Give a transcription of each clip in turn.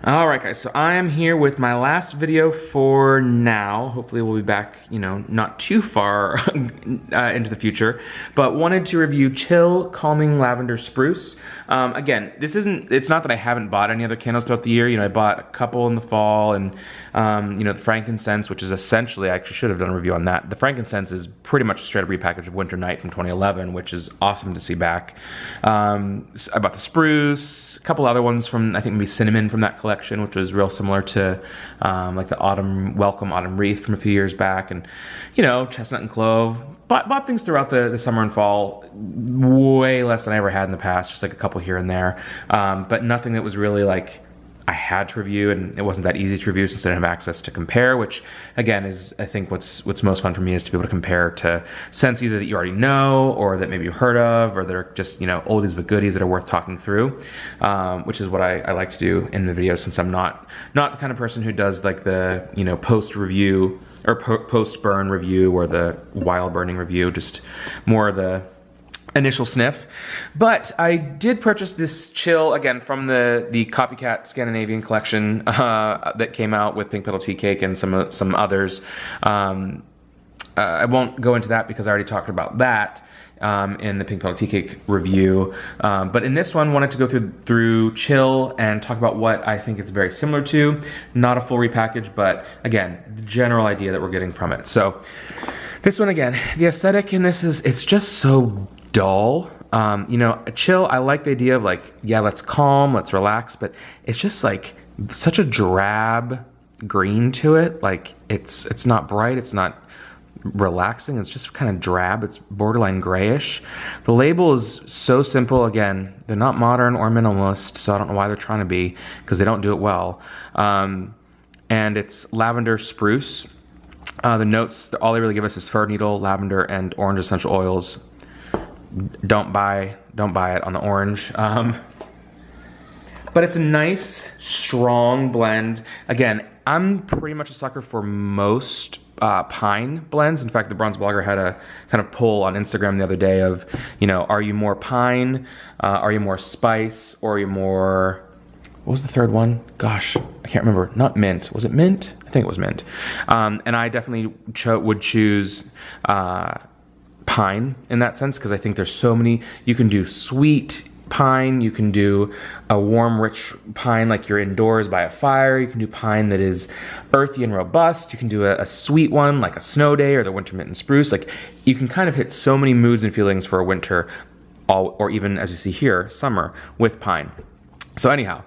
Alright guys, so I am here with my last video for now. Hopefully we'll be back, not too far into the future, but wanted to review Chill Calming Lavender Spruce. Again, it's not that I haven't bought any other candles throughout the year. I bought a couple in the fall and, the frankincense, which is essentially, I actually should have done a review on that. The frankincense is pretty much a straight up repackage of Winter Night from 2011, which is awesome to see back. So I bought the spruce, a couple other ones from, I think maybe cinnamon from that collection, which was real similar to like the Welcome Autumn Wreath from a few years back, and chestnut and clove. Bought things throughout the summer and fall, way less than I ever had in the past, just like a couple here and there, but nothing that was really like I had to review, and it wasn't that easy to review since I didn't have access to compare, which again is, I think, what's most fun for me is to be able to compare to scents either that you already know or that maybe you've heard of, or that are just oldies but goodies that are worth talking through, which is what I like to do in the video, since I'm not the kind of person who does like the post review or post burn review or the while burning review, just more the initial sniff. But I did purchase this Chill again from the Copycat Scandinavian collection that came out with Pink Petal Tea Cake and some others. I won't go into that because I already talked about that in the Pink Petal Tea Cake review. But in this one, wanted to go through Chill and talk about what I think it's very similar to. Not a full repackage, but again, the general idea that we're getting from it. So this one, again, the aesthetic in this it's just so dull. Chill, I like the idea of like, yeah, let's calm, let's relax, but it's just like such a drab green to it. Like it's not bright, it's not relaxing, it's just kind of drab, it's borderline grayish. The label is so simple. Again, they're not modern or minimalist, so I don't know why they're trying to be, because they don't do it well. And it's Lavender Spruce. The notes, all they really give us is fir needle, lavender, and orange essential oils. Don't buy it on the orange. But it's a nice, strong blend. Again, I'm pretty much a sucker for most pine blends. In fact, the Bronze Blogger had a kind of poll on Instagram the other day of, are you more pine, are you more spice, or are you more, what was the third one? Gosh, I can't remember. Not mint. Was it mint? I think it was mint. And I definitely would choose pine in that sense, because I think there's so many. You can do sweet pine, you can do a warm, rich pine like you're indoors by a fire, you can do pine that is earthy and robust, you can do a sweet one like a snow day or the winter mint and spruce. Like, you can kind of hit so many moods and feelings for a winter, or even, as you see here, summer with pine. So anyhow,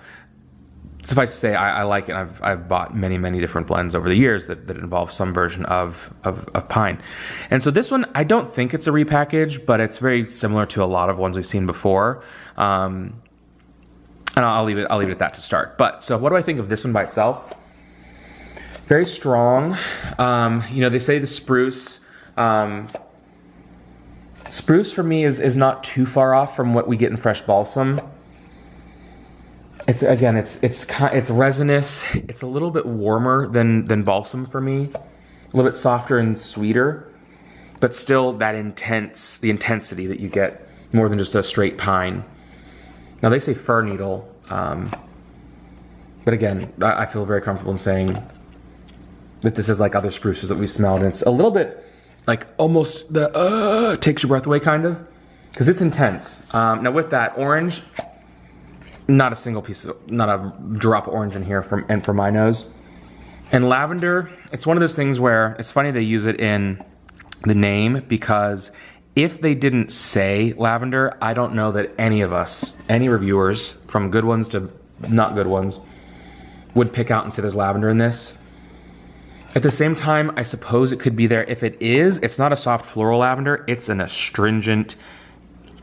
suffice to say, I like it. I've bought many different blends over the years that involve some version of pine. And so this one, I don't think it's a repackage, but it's very similar to a lot of ones we've seen before. And I'll leave it at that to start. But so what do I think of this one by itself? Very strong. They say the spruce. Spruce for me is not too far off from what we get in fresh balsam. It's resinous. It's a little bit warmer than balsam for me. A little bit softer and sweeter, but still the intensity that you get more than just a straight pine. Now they say fir needle, but again, I feel very comfortable in saying that this is like other spruces that we smelled. And it's a little bit like almost the takes your breath away kind of, because it's intense. Now with that orange, not a single piece of, not a drop of orange in here for my nose. And lavender, it's one of those things where it's funny they use it in the name, because if they didn't say lavender, I don't know that any of us, any reviewers, from good ones to not good ones, would pick out and say there's lavender in this. At the same time, I suppose it could be there. If it is, it's not a soft floral lavender, it's an astringent,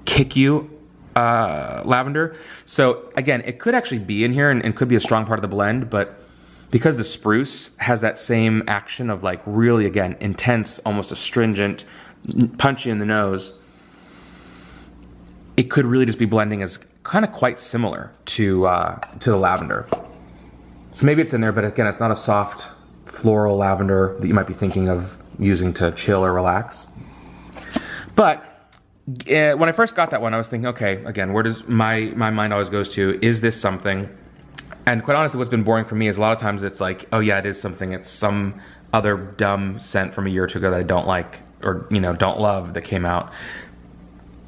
kick you lavender. So again, it could actually be in here and could be a strong part of the blend, but because the spruce has that same action of like really, again, intense, almost astringent, punchy in the nose, it could really just be blending as kind of quite similar to the lavender. So maybe it's in there, but again, it's not a soft floral lavender that you might be thinking of using to chill or relax. But when I first got that one, I was thinking, okay, again, where does my mind always goes to, is this something And quite honestly, what's been boring for me is a lot of times it's like, oh yeah, it is something. It's some other dumb scent from a year or two ago that I don't like or, you know, don't love that came out.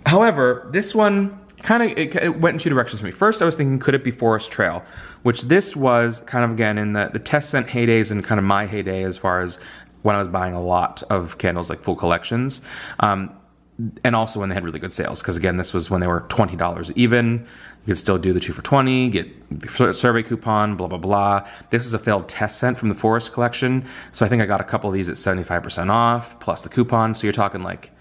However, this one it went in two directions for me. First, I was thinking, could it be Forest Trail? Which this was kind of, again, in the test scent heydays and kind of my heyday as far as when I was buying a lot of candles, like full collections. And also when they had really good sales, because again, this was when they were $20 even. You could still do the 2 for $20, get the survey coupon, blah, blah, blah. This was a failed test scent from the Forest collection. So I think I got a couple of these at 75% off, plus the coupon. So you're talking like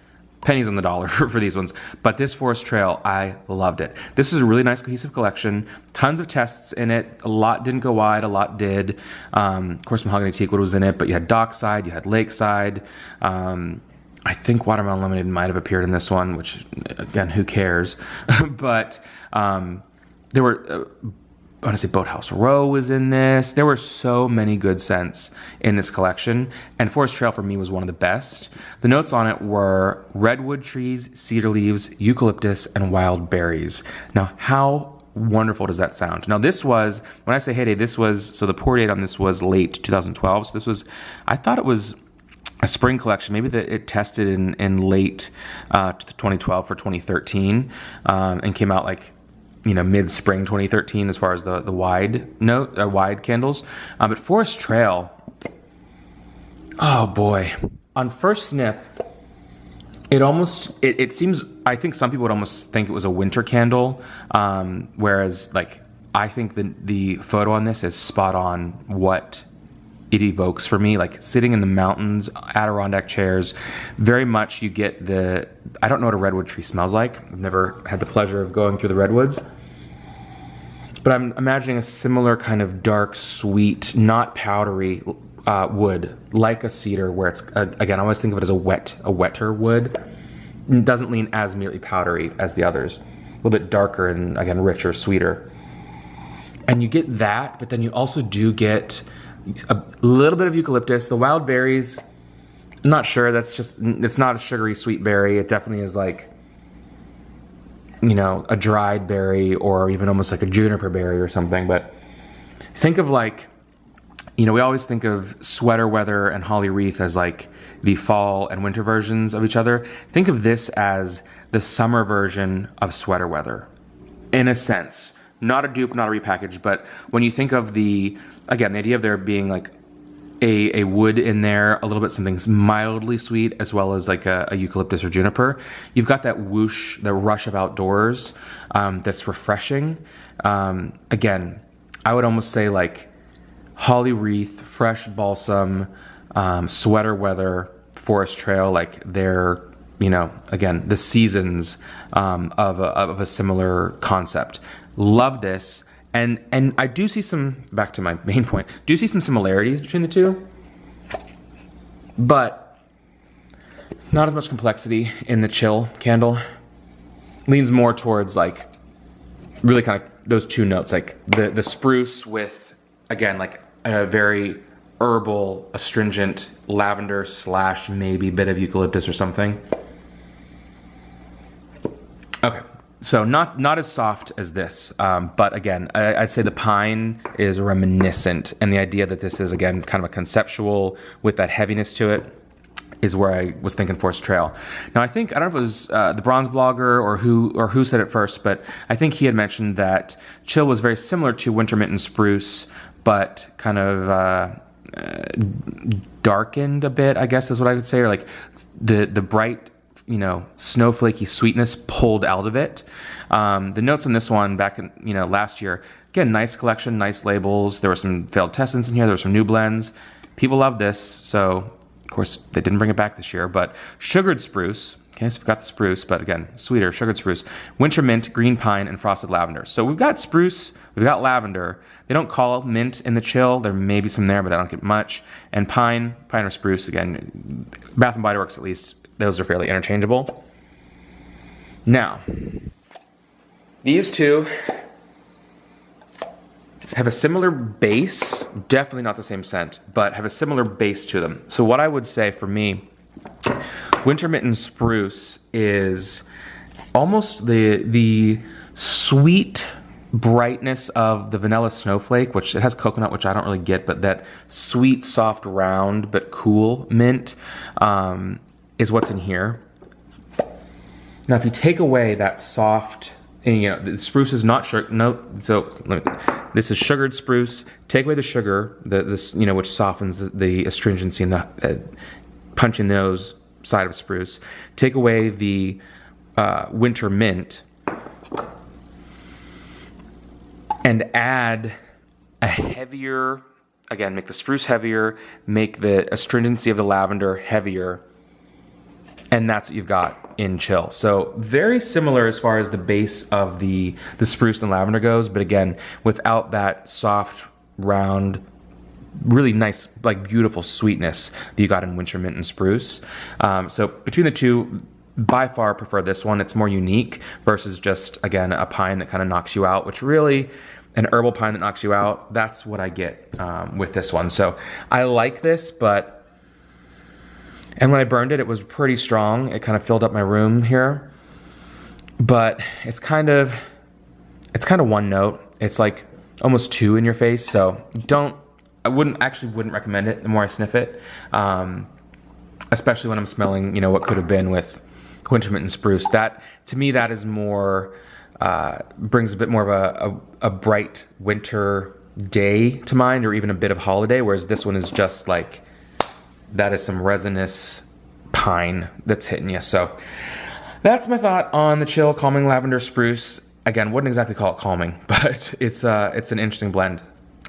pennies on the dollar for these ones. But this Forest Trail, I loved it. This was a really nice cohesive collection. Tons of tests in it. A lot didn't go wide, a lot did. Of course, Mahogany Teakwood was in it, but you had Dockside, you had Lakeside. I think Watermelon Lemonade might have appeared in this one, which, again, who cares? But there were, I want to say Boathouse Row was in this. There were so many good scents in this collection, and Forest Trail for me was one of the best. The notes on it were redwood trees, cedar leaves, eucalyptus, and wild berries. Now, how wonderful does that sound? Now, this was, when I say heyday, this was, so the pour date on this was late 2012. So this was, I thought it was a spring collection, maybe that it tested in late 2012 for 2013, and came out like, you know, mid-spring 2013 as far as the wide candles. But Forest Trail, oh boy, on first sniff, it seems, I think some people would almost think it was a winter candle, whereas like I think the photo on this is spot on what it evokes for me, like sitting in the mountains, Adirondack chairs. Very much you get I don't know what a redwood tree smells like. I've never had the pleasure of going through the redwoods. But I'm imagining a similar kind of dark, sweet, not powdery wood, like a cedar, where it's, again, I always think of it as a wetter wood. It doesn't lean as immediately powdery as the others. A little bit darker and, again, richer, sweeter. And you get that, but then you also do get a little bit of eucalyptus. The wild berries, I'm not sure. It's not a sugary sweet berry. It definitely is like, you know, a dried berry or even almost like a juniper berry or something. But think of like, you know, we always think of Sweater Weather and Holly Wreath as like the fall and winter versions of each other. Think of this as the summer version of Sweater Weather, in a sense. Not a dupe, not a repackage, but when you think of again, the idea of there being like a wood in there, a little bit something mildly sweet, as well as like a eucalyptus or juniper, you've got that whoosh, the rush of outdoors that's refreshing. Again, I would almost say like Holly Wreath, Fresh Balsam, Sweater Weather, Forest Trail, like they're, you know, again, the seasons of a similar concept. Love this. And I do see some, back to my main point, do see some similarities between the two, but not as much complexity in the chill candle. Leans more towards like really kind of those two notes, like the spruce with, again, like a very herbal, astringent lavender / maybe bit of eucalyptus or something. Okay. So not as soft as this, but again, I'd say the pine is reminiscent, and the idea that this is, again, kind of a conceptual with that heaviness to it is where I was thinking Forest Trail. Now, I don't know if it was the Bronze Blogger or who said it first, but I think he had mentioned that chill was very similar to Winter Mint and Spruce, but kind of darkened a bit, I guess is what I would say, or like the bright, you know, snowflakey sweetness pulled out of it. The notes on this one back in, you know, last year, again, nice collection, nice labels. There were some failed test scents in here. There were some new blends. People love this. So, of course, they didn't bring it back this year, but sugared spruce. Okay, so we've got the spruce, but again, sweeter, sugared spruce, winter mint, green pine, and frosted lavender. So we've got spruce, we've got lavender. They don't call mint in the chill. There may be some there, but I don't get much. And pine or spruce, again, Bath & Body Works at least, those are fairly interchangeable. Now, these two have a similar base, definitely not the same scent, but have a similar base to them. So what I would say for me, Winter Mint and Spruce is almost the sweet brightness of the vanilla snowflake, which it has coconut, which I don't really get, but that sweet, soft, round, but cool mint is what's in here. Now, if you take away that soft, and, you know, the spruce is not sugar. No, so this is sugared spruce. Take away the sugar, this, you know, which softens the astringency and the punchy nose side of spruce. Take away the winter mint, and add a heavier, again, make the spruce heavier, make the astringency of the lavender heavier, and that's what you've got in Chill. So very similar as far as the base of the spruce and lavender goes, but again, without that soft, round, really nice, like beautiful sweetness that you got in winter mint and spruce. So between the two, by far prefer this one. It's more unique versus just, again, a pine that kind of knocks you out, which really, an herbal pine that knocks you out, that's what I get with this one. So I like this, and when I burned it, it was pretty strong. It kind of filled up my room here, but it's kind of one note. It's like almost two in your face. So I wouldn't recommend it the more I sniff it, especially when I'm smelling, you know, what could have been with winter mint and spruce. That, to me, that is more, brings a bit more of a bright winter day to mind, or even a bit of holiday, whereas this one is just like, that is some resinous pine that's hitting you. So that's my thought on the Chill Calming Lavender Spruce. Again, wouldn't exactly call it calming, but it's an interesting blend.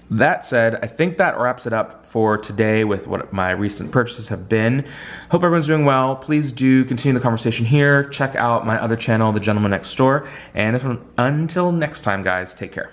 That said, I think that wraps it up for today with what my recent purchases have been. Hope everyone's doing well. Please do continue the conversation here. Check out my other channel, The Gentleman Next Door. And until next time, guys, take care.